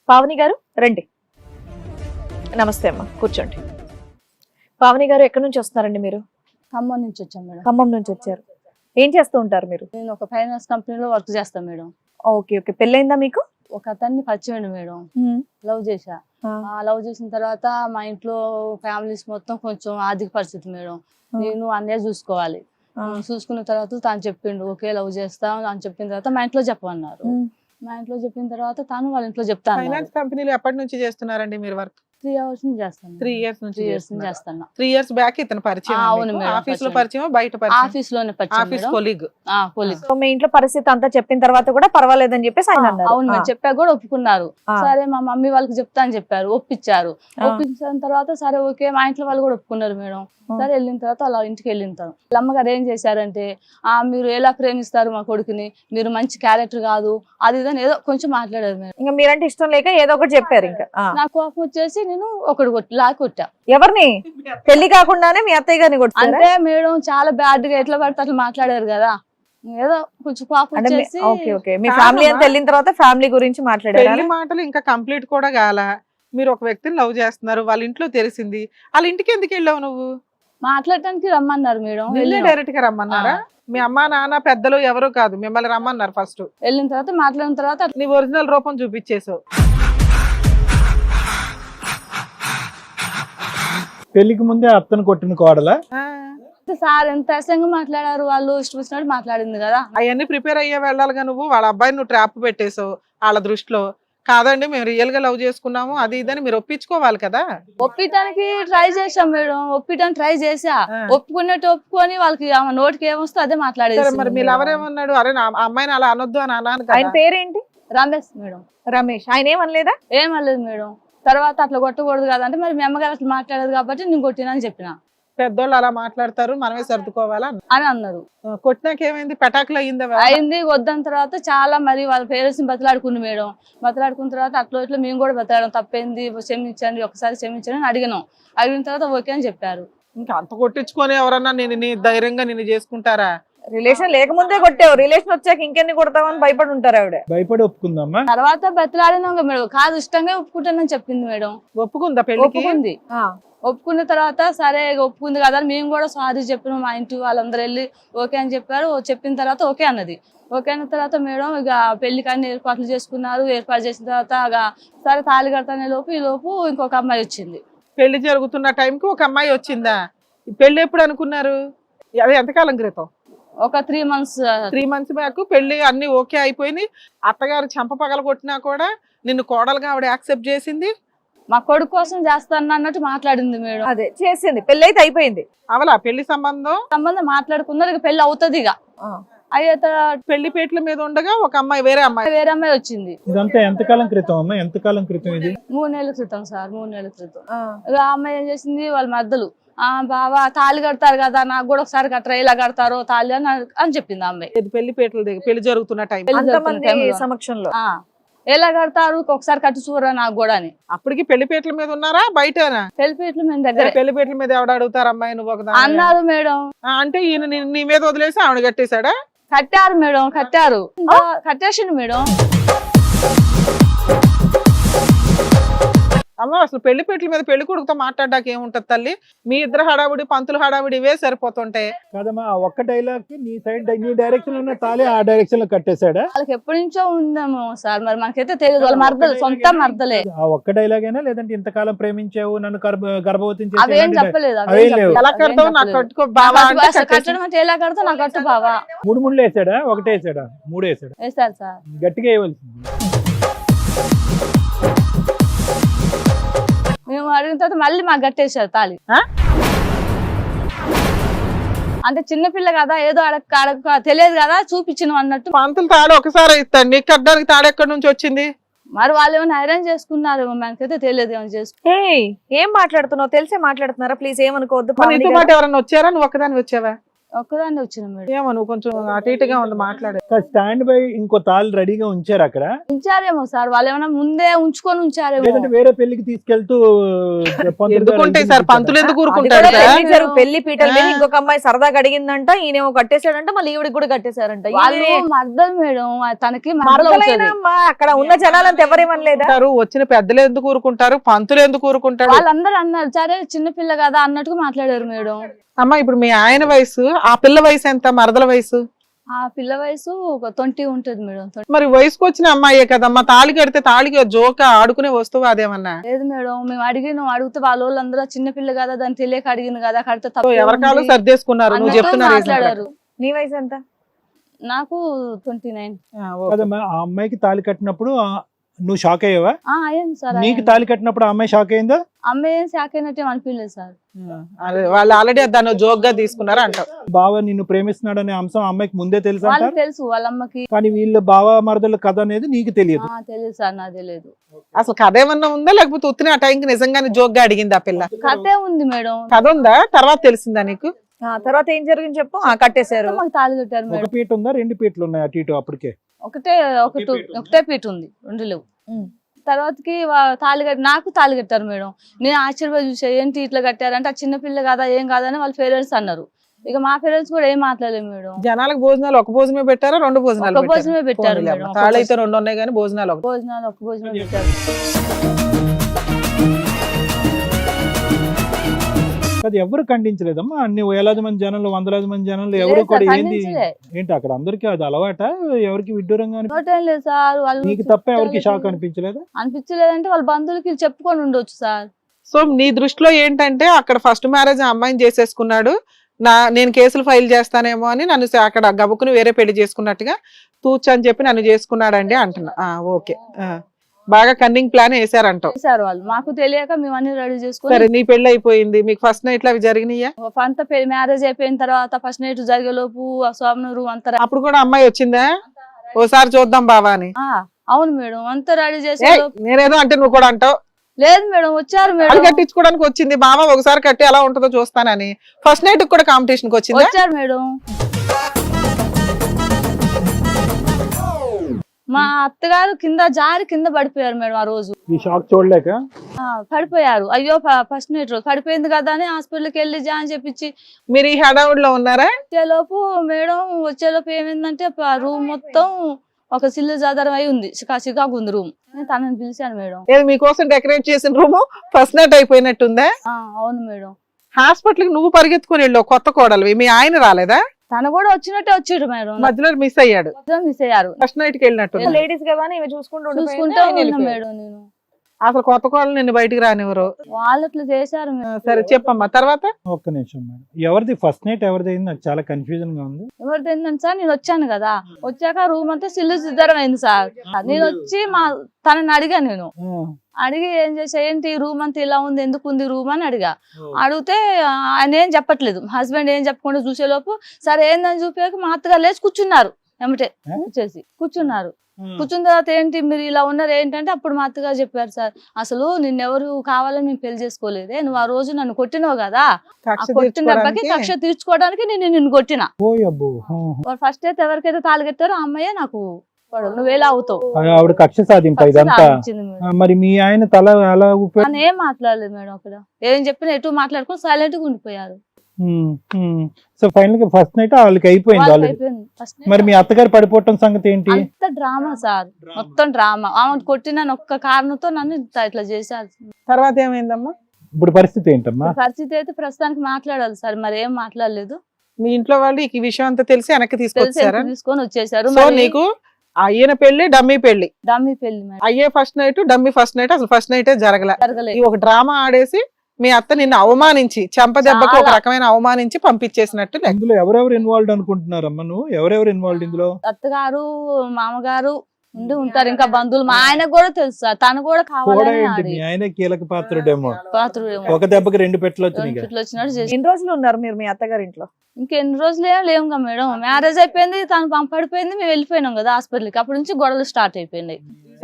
పావని గారు రండి. నమస్తే అమ్మా, కూర్చోండి. పావని గారు ఎక్కడి నుంచి వస్తున్నారండి మీరు? ఖమ్మం నుంచి వచ్చాం మేడం. ఖమ్మం నుంచి వచ్చారు. ఏం చేస్తూ ఉంటారు మీరు? నేను ఒక ఫైనాన్స్ కంపెనీలో వర్క్ చేస్తాను మేడం. Okay okay. పెళ్ళైందా మీకు? ఒక అతన్ని పరిచయం మేడం, లవ్ చేశా. లవ్ చేసిన తర్వాత మా ఇంట్లో ఫ్యామిలీస్ మొత్తం కొంచెం ఆర్థిక పరిస్థితి మేడం. నేను అన్నయ్య చూసుకోవాలి. చూసుకున్న తర్వాత తను చెప్పిండు ఓకే లవ్ చేస్తా అని చెప్పిన తర్వాత మా ఇంట్లో చెప్పమన్నారు. మా ఇంట్లో చెప్పిన తర్వాత తను వాళ్ళ ఇంట్లో చెప్తాను. ఫైనాన్స్ కంపెనీలో ఎప్పటి నుంచి చేస్తున్నారండి మీరు వర్క్? 3 hours నుంచి చేస్తాను. 3 years నుంచి 3 years నుంచి చేస్తాను. 3 years బ్యాక్ ఇతను పరిచయం. అవును మేడం. ఆఫీస్ లో పరిచయం, బయట పరిచయం? ఆఫీస్ లోనే పరిచయం office madam. Colleague. Colleague. So మీ ఇంట్లో పరిస్థితి అంతా చెప్పిన తర్వాత కూడా పర్వాలేదని చెప్పేసి ఆయన అన్నారు. అవును మేడం, చెప్పాక కూడా ఒప్పుకున్నారు. సరే మా మమ్మీ వాళ్ళకి చెప్తా అని చెప్పారు, ఒప్పించారు. ఒప్పించిన తర్వాత సరే ఓకే మా ఇంట్లో వాళ్ళు కూడా ఒప్పుకున్నారు మేడం. సరే వెళ్ళిన తర్వాత అలా ఇంటికి వెళ్ళిన తర్వాత వాళ్ళ అమ్మగారు ఏం చేశారంటే మీరు ఎలా ప్రేమిస్తారు మా కొడుకుని, మీరు మంచి క్యారెక్టర్ కాదు అది ఇదని ఏదో కొంచెం మాట్లాడారు మేడం. ఇంకా మీరంటే ఇష్టం లేక ఏదో ఒకటి చెప్పారు. ఇంకా నాకు కోపం వచ్చేసి నేను ఒకటి కొట్టా. ఎవరిని? పెళ్లి కాకుండానే మీ అత్తయ్య గారిని కొట్టారా? అంటే మేడం చాలా బ్యాడ్ గా ఎట్లా పడితే అట్లా మాట్లాడారు కదా, ఏదో కొంచెం కోపం వచ్చేసి. Okay okay. మీ ఫ్యామిలీ అంతా వెళ్ళిన తర్వాత ఫ్యామిలీ గురించి మాట్లాడారు. పెళ్లి మాటలు ఇంకా కంప్లీట్ కూడా కాల, మీరు ఒక వ్యక్తిని లవ్ చేస్తున్నారు, వాళ్ళ ఇంట్లో తెలిసింది, వాళ్ళ ఇంటికి ఎందుకు వెళ్ళావు నువ్వు? మాట్లాడటానికి రమ్మన్నారు మేడం. డైరెక్ట్ గా రమ్మన్నారా? మీ అమ్మా నాన్న పెద్దలు ఎవరు కాదు, మిమ్మల్ని రమ్మన్నారు. ఫస్ట్ వెళ్ళిన తర్వాత మాట్లాడిన తర్వాత నీ ఒరిజినల్ రూపం చూపించేసావు. పెళ్లికి ముందే అత్తను కొట్టిన కోడలా? సార్ ఎంత అసంగా మాట్లాడారు, వాళ్ళు ఇష్టం వచ్చినట్టు మాట్లాడింది కదా. అవన్నీ ప్రిపేర్ అయ్యే వెళ్ళాలిగా నువ్వు. వాళ్ళ అబ్బాయిని నువ్వు ట్రాప్ పెట్టేసావు వాళ్ళ దృష్టిలో. కాదండి మేము రియల్ గా లవ్ చేసుకున్నాము అది ఇదని మీరు ఒప్పించుకోవాలి కదా. ఒప్పించడానికి ట్రై చేసాం మేడం, ఒప్పించడానికి ట్రై చేసా. ఒప్పుకున్నట్టు ఒప్పుకొని వాళ్ళకి నోటికి ఏమొస్తే అదే మాట్లాడేది. మరి మీరు ఎవరేమన్నాడు? అరే నా అమ్మాయిని అలా అనొద్దు అని అన్నాను. ఆయన పేరేంటి? రమేష్ మేడం. రమేష్. ఆయన ఏమనలేదా? ఏమనలేదు మేడం. తర్వాత అట్లా కొట్టకూడదు కదా అంటే మరి మీ అమ్మగారు అట్లా మాట్లాడదు కాబట్టి నేను కొట్టినని చెప్పిన. పెద్దోళ్ళు అలా మాట్లాడతారు, మనమే సర్దుకోవాలా అని అన్నారు. కొట్టినాక ఏమైంది? పెటాకులు అయిందా? అయింది. వద్దని తర్వాత చాలా మరి వాళ్ళ పేరెంట్స్ ని బతలాడుకుంది మేడం. బతలాడుకున్న తర్వాత అట్లా ఇట్లా మేము కూడా బతలాడడం తప్పైంది, క్షమించండి ఒకసారి క్షమించండి అని అడిగినాం. అడిగిన తర్వాత ఓకే అని చెప్పారు. ఇంకా అంత కొట్టించుకొని ఎవరన్నా నేను ధైర్యంగా నిన్ను చేసుకుంటారా? రిలేషన్ లేకముందే కొట్టావు, రిలేషన్ వచ్చాక ఇంకెన్ని కొడతావని భయపడి ఉంటారు ఆవిడ. భయపడి ఒప్పుకుందమ్మా. తర్వాత బతలాడినాం మేడం. కాదు ఇష్టంగా ఒప్పుకుంటానని చెప్పింది మేడం. ఒప్పుకుందా? పెళ్లికి ఒప్పుకుంది. ఒప్పుకున్న తర్వాత సరే ఒప్పుకుంది కదా మేము కూడా సారీ చెప్పినాం. మా ఇంటి వాళ్ళందరూ వెళ్ళి ఓకే అని చెప్పారు. చెప్పిన తర్వాత ఓకే అన్నది. ఓకే అన్న తర్వాత మేడం ఇక పెళ్లికి అన్ని ఏర్పాట్లు చేసుకున్నారు. ఏర్పాటు చేసిన తర్వాత సరే తాళి కడతానే ఈ లోపు ఇంకొక అమ్మాయి వచ్చింది. పెళ్లి జరుగుతున్న టైంకి ఒక అమ్మాయి వచ్చిందా? పెళ్లి ఎప్పుడు అనుకున్నారు? అది ఎంతకాలం క్రితం? ఒక 3 months. 3 months బ్యాక్ పెళ్లి అన్ని ఓకే అయిపోయింది. అత్తగారు చెంప పగల కొట్టినా కూడా నిన్ను కోడలుగా ఆవిడ యాక్సెప్ట్ చేసింది. మా కొడుకు కోసం చేస్తాను అన్నట్టు మాట్లాడింది మేడం. అదే చేసింది. పెళ్లి అయితే అయిపోయింది. అవలా పెళ్లి సంబంధం మాట్లాడుకున్నారు. ఇక పెళ్లి అవుతుంది. ఇక అయితే పెళ్లి పేట్ల మీద ఉండగా ఒక అమ్మాయి వేరే అమ్మాయి వచ్చింది. ఇదంతా ఎంతకాలం క్రితం అమ్మా? ఎంతకాలం క్రితం ఇది? 3 నెలల క్రితం సార్. 3 నెలల క్రితం. ఇక ఆ అమ్మాయి ఏం చేసింది, వాళ్ళ మద్దలు బావా తాళి కడతారు కదా నాకు కూడా ఒకసారి కట్టరా, ఇలా కడతారో తాళి అని చెప్పింది ఆ అమ్మాయి. పెళ్లి పేటల దగ్గర పెళ్లి జరుగుతున్న టైం సమక్షంలో ఎలా కడతారు ఒకసారి కట్టు చూడరా నాకు కూడా అని. అప్పటికి పెళ్లి పేటల మీద ఉన్నారా బయటనా? పెళ్లిపేటలు మేము దగ్గర. పెళ్లి పేటల మీద ఎవడ అడుగుతారు అమ్మాయి నువ్వు ఒకదా అన్నారు మేడం. అంటే ఈయన నీ మీద వదిలేసి ఆవిడ కట్టేశాడా? కట్టారు మేడం, కట్టేసిండు మేడం. అమ్మ అసలు పెళ్లి పేటల మీద పెళ్లి కొడుకుతో మాట్లాడడానికి ఏముంటది తల్లి? మీ ఇద్దరు హడావుడి పంతులు హడావుడి ఇవే సరిపోతుంటాయి కాదమ్మా. ఆ ఒక్క డైలాగ్ కి నీ సైడ్ నీ డైరెక్షన్ ఉన్న తాళి ఆ డైరెక్షన్ లో కట్టేశాడా? వాళ్ళకి ఎప్పటి నుంచో ఉందేమో సార్, మరి మనకైతే తెలియదు. వాళ్ళ మర్దలు, సొంత మర్దలే. ఆ ఒక్క డైలాగ్ అయినా లేదంటే ఇంతకాలం ప్రేమించావు నన్ను గర్భవతిని అవేం చెప్పలేదు. ఎలా కడతావు నాకు కట్టుకో బావా కట్టడం అంటే ఎలా కడతావు నాకు కట్టు బావా. 3 ముళ్ళు వేసాడా? ఒకటే వేసాడా? 3 వేసాడా? వేస్తారు సార్. గట్టిగా వేయవలసింది. మేము అడిగిన తర్వాత మళ్ళీ మాకు కట్టేశారు తాళి. అంటే చిన్నపిల్ల కదా ఏదో అడగ తెలియదు కదా చూపించిన అన్నట్టు. పంతులు తాడు ఒకసారి ఇస్తాడు, నీకు కట్టడానికి తాడు ఎక్కడి నుంచి వచ్చింది? మరి వాళ్ళు ఏమైనా అరేంజ్ చేసుకున్నారు, మనకైతే తెలియదు ఏమైనా చేసుకున్నారు. ఏం మాట్లాడుతున్నావు? తెలిసే మాట్లాడుతున్నారా? ప్లీజ్ ఏమనుకోవద్దు. నీతో పాటు ఎవరన్నా వచ్చారా? నువ్వు ఒక్కదాని వచ్చావా? ఒక్కదాన్ని వచ్చిన మేడం. ఏమో నువ్వు కొంచెం అటు ఇటుగా ఉంది మాట్లాడే. స్టాండ్ బై ఇంకో తాళ్ళు రెడీగా ఉంచారు అక్కడ, ఉంచారేమో సార్, వాళ్ళు ఏమైనా ముందే ఉంచుకొని ఉంచారేమో. లేదంటే వేరే పెళ్లికి తీసుకెళ్తూ పంతులు గారు ఎందుకుంటాయి సార్, పంతులు ఎందుకు అది కూడా ఊరుకుంటారు సార్? పెళ్లి పెళ్లి పీటల మీద ఇంకొక అమ్మాయి సరదాగా అడిగిందంట, ఈయనేమో కట్టేశాడంట, మళ్ళీ ఈవిడికి కూడా కట్టేశారంట. వాళ్ళు మర్దలు మేడం, తనకి మరదలు మరదలైనా అవుతది. అమ్మా, అక్కడ ఉన్న జనాలంతా ఎవరేమనలేదా? వచ్చిన పెద్దలు ఎందుకు ఊరుకుంటారు, పంతులు ఎందుకు ఊరుకుంటారు? వాళ్ళందరూ అన్నారు సరే చిన్నపిల్ల కదా అన్నట్టుగా మాట్లాడారు మేడం. అమ్మా ఇప్పుడు మీ ఆయన వయసు, ఆ పిల్ల వయసు ఎంత, మరదల వయసు? ఆ పిల్ల వయసు ఒక 20 ఉంటది మేడం. 20. మరి వయసుకు వచ్చిన అమ్మాయే కదమ్మా, తాళి కడితే తాళికి జోక ఆడుకునే వస్తువు అదేమన్నా? లేదు మేడం, మేము అడిగితే వాళ్ళందరూ చిన్నపిల్ల కదా దాన్ని తెలియక అడిగింది కదా, కడితే తప్పు ఎవరికాలు ఉంది సర్దేసుకున్నారు, నువ్వు అన్నట్టు చెప్తున్నా reason మాట్లాడారు. నీ వయసు ఎంత? నాకు 29. కదమ్మా, ఆ అమ్మాయికి తాళి కట్టినప్పుడు నువ్వు షాక్ అయ్యావా? అయ్యింది సార్. నీకు తాళి కట్టినప్పుడు ఆ అమ్మాయి షాక్ అయిందా? అమ్మాయి శాఖ అయినట్టు అనిపించలేదు సార్. అదే వాళ్ళు ఆల్రెడీ దాన్ని జోక్ గా తీసుకున్నారు అంటావు. బావ నిన్ను ప్రేమిస్తున్నాడు అనే అంశం ఆ అమ్మాయికి ముందే తెలుసు వాళ్ళకి అంటారు, తెలుసు వాళ్ళ అమ్మకి. కానీ వీళ్ళ బావ మరదల కథ అనేది నీకు తెలియదు. తెలియదు సార్, నాకు తెలియదు. అసలు కథ ఏమన్నా ఉందా, లేకపోతే ఉత్తిని ఆ టైంకి నిజంగానే జోక్ గా అడిగింది ఆ పిల్ల? కథే ఉంది మేడం. కథ ఉందా, తర్వాత తెలిసిందా నీకు? తర్వాత ఏం జరిగింది చెప్పు. కట్టేశారు. మాకు తాళి కట్టారు ఒక మేడం. పీట ఉందా, 2 పీటలు ఉన్నాయి అటు ఇటు? అప్పటికే ఒకటే పీట ఉంది, 2 లేవు. తర్వాతకి తాళి కట్టి నాకు తాళి కట్టారు మేడం. నేను ఆశ్చర్యపోయి చూసా, ఏంటి ఇట్లా కట్టారంటే ఆ చిన్నపిల్ల కదా ఏం కాదని వాళ్ళ పేరెంట్స్ అన్నారు. ఇక మా పేరెంట్స్ కూడా ఏం మాట్లాడలేదు మేడం. జనాలకు భోజనాలు ఒక భోజనమే పెట్టారా, 2 భోజనాలు ఒక భోజనమే పెట్టారు మేడం. తాళి అయితే 2 ఉన్నాయి కానీ భోజనాలు ఒక. భోజనాలు ఒక భోజనమే పెట్టారు. అది ఎవరు ఖండించలేదమ్మా, అన్ని వేలాది మంది జనంలో, వందలాది మంది జనంలో ఎవరు లేదు కూడా సార్, ఏంది ఖండించలే. ఏంటి అక్కడ అందరికి అది అలవాట, ఎవరికి విడ్డూరంగా ఇంకోటేం లేదు సార్, వాళ్ళు నీకు తప్ప ఎవరికి షాక్ అనిపించలేదా? అనిపించలేదంటే వాళ్ళ బంధువులకి వీళ్ళు చెప్పుకొని ఉండొచ్చు సార్. సో నీ దృష్టిలో ఏంటంటే అక్కడ ఫస్ట్ మ్యారేజ్ ఆ అమ్మాయిని చేసేసుకున్నాడు, నేను కేసులు ఫైల్ చేస్తానేమో అని నన్ను అక్కడ గబుకుని వేరే పెళ్లి చేసుకున్నట్టుగా తూచు అని చెప్పి నన్ను చేసుకున్నాడండి అంటున్నా. ఓకే, బాగా కన్నింగ్ ప్లాన్ వేసారంటావు. చేశారు వాళ్ళు, మాకు తెలియక మేము అన్ని రెడీ సరే, చేసుకుని. నీ పెళ్లి అయిపోయింది, మీకు ఫస్ట్ నైట్ అవి జరిగినాయా? అంత మ్యారేజ్ అయిపోయిన తర్వాత ఫస్ట్ నైట్ జరిగేలోపు ఆ స్వామినూరు అంతా అప్పుడు కూడా అమ్మాయి వచ్చిందా, ఓసారి చూద్దాం బావా అని? అవును మేడం, అంతా రెడీ చేసే ఏయ్, నేనేదో అంటే నువ్వు కూడా అంటావు. లేదు మేడం, వచ్చారు అది మేడం. కట్టించుకోవడానికి వచ్చింది బావా, ఒకసారి కట్టి ఎలా ఉంటుందో చూస్తానని. ఫస్ట్ నైట్ కూడా కాంపిటీషన్ కి వచ్చిందా? వచ్చారు మేడం. మా అత్తగారు కింద పడిపోయారు మేడం. ఆ రోజు ఈ షాక్ చూడలేక పడిపోయారు. అయ్యో ఫస్ట్ నైట్ రోజు పడిపోయింది కదా అని హాస్పిటల్కి వెళ్ళి అని చెప్పించి మీరు ఈ హడావుడిలో ఉన్నారా? వచ్చేలోపు ఏమైందంటే రూమ్ మొత్తం ఒక సిల్లు జాదరం అయి ఉంది, చికాకు ఉంది రూమ్. నేను తనని పిలిచాను మేడం. ఏది మీకోసం డెకరేట్ చేసిన రూమ్ ఫస్ట్ నైట్ అయిపోయినట్టుందా? అవును మేడం. హాస్పిటల్ కి నువ్వు పరిగెత్తుకుని వెళ్ళావు, కొత్త కోడలు. మీ ఆయన రాలేదా? తను కూడా వచ్చినట్టే వచ్చాడు మేడం. మధ్యలో మిస్ అయ్యాడు, మిస్ అయ్యారు. ఫస్ట్ నైట్ కి వెళ్ళినట్టు. లేడీస్ కదా ఇవి చూసుకుంటూ చూసుకుంటూ ఉన్నా మేడం నేను. అసలు కొత్త కోడలు నిన్ను బయటికి రానివ్వరు. వాళ్ళు అట్లా చేశారు. సరే చెప్పమ్మా తర్వాత. ఒక్క నిమిషం మేడం, ఎవరిది ఫస్ట్ నైట్ ఎవరిది అయింది? నాకు చాలా కన్ఫ్యూజన్ గా ఉంది. ఎవరిది ఏంటంటే సార్, నేను వచ్చాను కదా, వచ్చాక రూమ్ అంతా సిల్లు సిద్ధరం అయింది సార్. నేను వచ్చి తనని అడిగా, నేను అడిగి ఏం చేసా, ఏంటి రూమ్ అంతా ఇలా ఉంది, ఎందుకు ఉంది రూమ్ అని అడిగితే ఆయన ఏం చెప్పట్లేదు. హస్బెండ్ ఏం చెప్పకుండా చూసేలోపు సరే ఏందని చూపాక మా అత్తగారు లేచి కూర్చున్నారు. ఎమ్మటే వచ్చేసి కూర్చున్నారు. కూర్చున్న తర్వాత ఏంటి మీరు ఇలా ఉన్నారు ఏంటంటే అప్పుడు మా అత్తగారు చెప్పారు, సార్ అసలు నిన్నెవరు కావాలని మేము పెళ్లి చేసుకోలేదే, నువ్వు ఆ రోజు నన్ను కొట్టినావు కదా, కొట్టిన దెబ్బకి కక్ష తీర్చుకోవడానికి నేను నిన్ను కొట్టినా. ఫస్ట్ అయితే ఎవరికైతే తాళి కట్టారో ఆ అమ్మాయే నాకు నువ్వేలా అవుతావు, ఆవిడ కక్ష సాధింప ఇదంతా. మరి మీ ఆయన తల ఎలా ఊపారు? అని ఏం మాట్లాడలేదు మేడం. అక్కడ ఏం చెప్పినా ఎటు మాట్లాడుకుని సైలెంట్ గా ఉండిపోయారు. సో ఫైనల్ గా ఫస్ట్ నైట్ వాళ్ళకి అయిపోయింది ఆల్రెడీ. మరి మీ అత్తగారు పడిపోవటం సంగతి ఏంటి? అంత డ్రామా సార్, మొత్తం డ్రామా. ఆమె కొట్టిన ఒక్క కారణంతో నన్ను ఇట్లా చేశారు. తర్వాత ఏమైందమ్మా? ఇప్పుడు పరిస్థితి ఏంటమ్మా? పరిస్థితి అయితే ప్రస్తుతానికి మాట్లాడాలి సార్, మరి ఏం మాట్లాడలేదు. మీ ఇంట్లో వాళ్ళు ఈ విషయం అంతా తెలిసి వెనక్కి తీసుకొని వచ్చేసారు. సో నీకు అయ్యిన పెళ్లి డమ్మీ పెళ్లి, అయ్యే first night dummy first night, అసలు ఫస్ట్ నైటే జరగలేదు. ఒక డ్రామా ఆడేసి మీ అత్త నిన్ను అవమానించి చెంపదెబ్బకి ఒక రకమైన అవమానించి పంపించేసినట్టు. ఇందులో ఎవరెవరు ఇన్వాల్వ్డ్ అనుకుంటున్నారమ్మా నువ్వు? ఎవరెవరు ఇన్వాల్వ్డ్ ఇందులో? అత్తగారు, మామగారు ఉంటారు, ఇంకా బంధువులు. మా ఆయనకు కూడా తెలుసు సార్, తను కూడా కావాలని. ఆయన కీలక పాత్రుడేమో. ఒక దెబ్బకి 2 పెట్టలు వచ్చినట్టు. ఎన్ని రోజులు ఉన్నారు మీరు మీ అత్తగారి ఇంట్లో? ఇంకెన్ని రోజులు ఏం లేవు కదా మేడం. మ్యారేజ్ అయిపోయింది, తను పడిపోయింది, మేము వెళ్ళిపోయినాం కదా హాస్పిటల్కి. అప్పటి నుంచి గొడవలు స్టార్ట్ అయిపోయినాయి.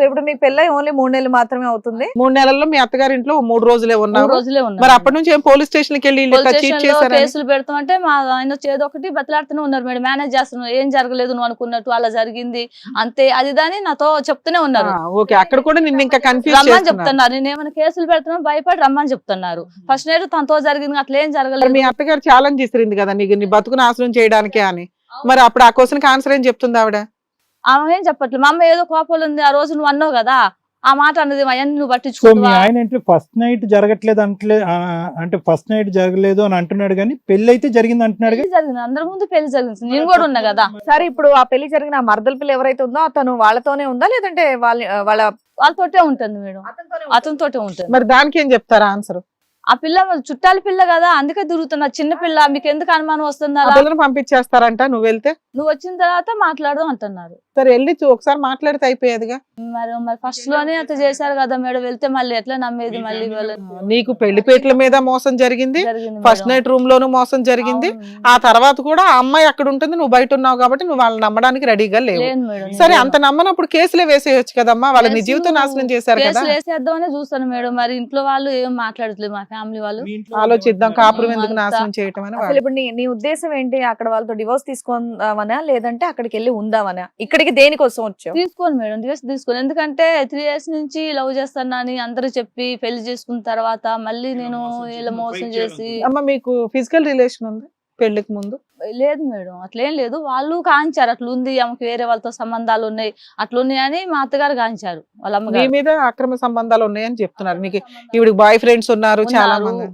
ఇప్పుడు మీకు పెళ్ళై ఓన్లీ 3 నెలలు మాత్రమే అవుతుంది. 3 నెలల్లో మీ అత్తగారింట్లో 3 రోజులే 3 ఉన్నావు. రోజులే ఉన్నా. మరి అప్పటి నుంచి ఏం పోలీస్ స్టేషన్ కి వెళ్ళి పోలీస్ చీట్ స్టేషన్ లో చేశారని? కేసులు పెడతామంటే మా ఆయన చేదో ఒకటి బతలాడుతూనే ఉన్నారు మేడం. మేనేజ్ చేస్తున్నావు, ఏం జరగలేదు నువ్వు అనుకున్నట్టు, అలా జరిగింది అంతే అది దాని నాతో చెప్తూనే ఉన్నారు. ఓకే, అక్కడ కూడా నిన్ను ఇంకా కన్ఫ్యూజ్ రమ్మని చేస్తున్నారు. చెప్తున్నారు. నేను ఏమైనా కేసులు పెడుతున్నా భయపడి రమ్మని చెప్తున్నారు. ఫస్ట్ నైట్ తనతో జరిగింది, అట్లా ఏం మరి జరగలేదు. మీ అత్తగారు ఛాలెంజ్ ఇస్తుంది కదా నీకు, నీ బతుకు నాశనం చేయడానికే అని. మరి అప్పుడు ఆ క్వశ్చన్ ఆన్సర్ ఏం చెప్తుంది ఆవిడ? ఆమె ఏం చెప్పట్లేదు. మా అమ్మ ఏదో కోపాలు ఉంది, ఆ రోజు నువ్వు అన్నావు కదా ఆ మాట అన్నది, అవన్నీ నువ్వు సో మీ పట్టించుకుంటావా? ఆయన అంటే ఫస్ట్ నైట్ జరగట్లేదు అంటే ఫస్ట్ నైట్ జరగలేదు అని అంటున్నాడు కానీ పెళ్లి అయితే జరిగింది అంటున్నాడు. పెళ్లి జరిగింది, అందరి ముందు పెళ్లి జరిగింది, నేను కూడా ఉన్నా కదా. సరే ఇప్పుడు ఆ పెళ్లి జరిగిన ఆ మరదల పిల్ల ఎవరైతే ఉందో అతను వాళ్ళతోనే ఉందా లేదంటే వాళ్ళతోటే ఉంటుంది మేడం, అతనితోటే ఉంటుంది. మరి దానికి ఏం చెప్తారా ఆన్సర్? ఆ పిల్ల చుట్టాల పిల్ల కదా, అందుకే తిరుగుతున్నా. చిన్న పిల్ల, మీకు ఎందుకు అనుమానం వస్తుంది? ఆ అలా పిల్లని పంపించేస్తారంట నువ్వు వెళ్తే? నువ్వు వచ్చిన తర్వాత మాట్లాడదాం అంటున్నారు. సరే వెళ్ళి ఒకసారి మాట్లాడితే అయిపోయేదిగా. మరి ఫస్ట్ లోనే అట్లా చేశారు కదా మేడం, వెళ్తే మళ్ళీ ఎట్లా నమ్మేది? మళ్ళీ నీకు పెళ్లిపేటల మీద మోసం జరిగింది, ఫస్ట్ నైట్ రూమ్ లోను మోసం జరిగింది. ఆ తర్వాత కూడా ఆ అమ్మాయి అక్కడ ఉంటుంది, నువ్వు బయట ఉన్నావు కాబట్టి నువ్వు వాళ్ళని నమ్మడానికి రెడీగా లేవు. సరే అంత నమ్మనప్పుడు కేసులే వేసేయచ్చు కదమ్మా, వాళ్ళ నీ జీవితం నాశనం చేశారు కదా. కేసులు వేసేద్దామనే చూస్తాను మేడం. మరి ఇంట్లో వాళ్ళు ఏం మాట్లాడట్లేదు, మా ఫ్యామిలీ వాళ్ళు. ఆలోచిద్దాం, కాపురం ఎందుకు నాశనం చేయటం అని. అసలు ఇప్పుడు నీ ఉద్దేశం ఏంటి? అక్కడ వాళ్ళతో డివోర్స్ తీసుకుందామనా లేదంటే అక్కడికి వెళ్ళి ఉందామనా? ఇక్కడికి దేనికోసం వచ్చావు? తీసుకోను మేడం, తీసుకోను. ఎందుకంటే 3 years నుంచి లవ్ చేస్తానని అందరూ చెప్పి పెళ్లి చేసుకున్న తర్వాత మళ్ళీ నేను ఇలా మోసం చేసి. అమ్మ మీకు ఫిజికల్ రిలేషన్ ఉంది పెళ్లికి ముందు? లేదు మేడం, అట్లేం లేదు. వాళ్ళు కాంచారు అట్లా ఉంది, ఆమెకి వేరే వాళ్ళతో సంబంధాలు ఉన్నాయి అట్లున్నాయి అని మా అత్తగారు కాంచారు. వాళ్ళ మీ అమ్మగారు మీద అక్రమ సంబంధాలు ఉన్నాయని చెప్తున్నారు. నీకు ఈవిడ బాయ్ ఫ్రెండ్స్ ఉన్నారు చాలా మంది.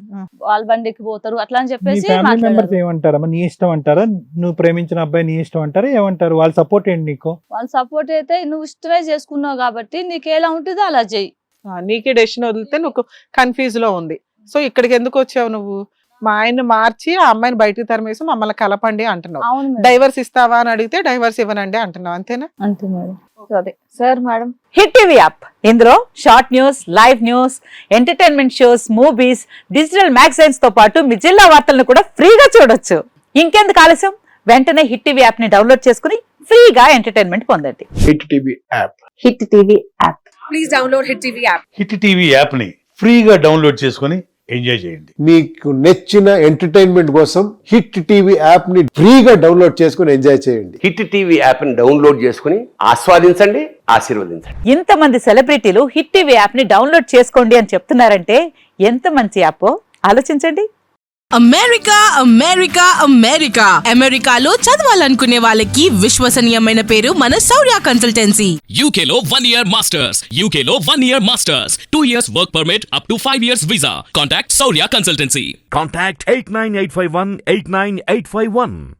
వాళ్ళ బండికి పోతారు అట్లా అని మీ చెప్పేసి ఫ్యామిలీ మెంబర్స్ మాట్లాడారు. ఏమంటారమ్మా? నీ ఇష్టం అంటారా? నువ్వు ప్రేమించిన అబ్బాయి నీ ఇష్టం అంటారా? ఏమంటారు? వాళ్ళ సపోర్ట్ ఏంటి నీకు? వాళ్ళ సపోర్ట్ అయితే నువ్వు ఇష్టమే చేసుకున్నావు కాబట్టి నీకు ఎలా ఉంటుందో అలా చెయ్యి. నీకే డెసిషన్ వదిలితే నువ్వు కన్ఫ్యూజ్ లో ఉంది. సో ఇక్కడికి ఎందుకు వచ్చావు నువ్వు? మా ఆయన్ని మార్చి ఆ అమ్మాయిని బయటకు తరిమేసి మమ్మల్ని కలపండి అంటున్నావు. అవును మేడం. డైవర్స్ ఇస్తావా అని అడిగితే డైవర్స్ ఇవ్వనండి అంటున్నావు, అంతేనా? అంతే మేడం. అదే sir madam. Hit TV app, ఇందులో short news, live news, entertainment shows, movies, digital magazines తో పాటు మీ జిల్లా వార్తలను కూడా ఫ్రీగా చూడొచ్చు. ఇంకెందుకు ఆలస్యం, వెంటనే హిట్ టీవీ యాప్ ని డౌన్లోడ్ చేసుకుని ఫ్రీగా ఎంటర్టైన్మెంట్ పొందండి. Hit TV app. Hit TV app. Please download hit TV app. Hit TV యాప్ని ఫ్రీగా డౌన్లోడ్ చేసుకొని ఎంజాయ్ చేయండి. మీకు నచ్చిన ఎంటర్టైన్మెంట్ కోసం హిట్ టీవీ యాప్ ని ఫ్రీగా డౌన్లోడ్ చేసుకుని ఎంజాయ్ చేయండి. హిట్ టీవీ యాప్ని డౌన్లోడ్ చేసుకుని ఆస్వాదించండి, ఆశీర్వదించండి. ఇంతమంది సెలబ్రిటీలు హిట్ టీవీ యాప్ ని డౌన్లోడ్ చేసుకోండి అని చెప్తున్నారంటే ఎంత మంచి యాప్ ఆలోచించండి. అమెరికాలో చదవాలనుకునే వాళ్ళకి విశ్వసనీయమైన పేరు మన శౌర్య కన్సల్టెన్సీ. UK లో 1 year masters, UK లో 1 year masters, 2 years work permit up to 5 years visa. Contact Saurya Consultancy. Contact 89851 89851.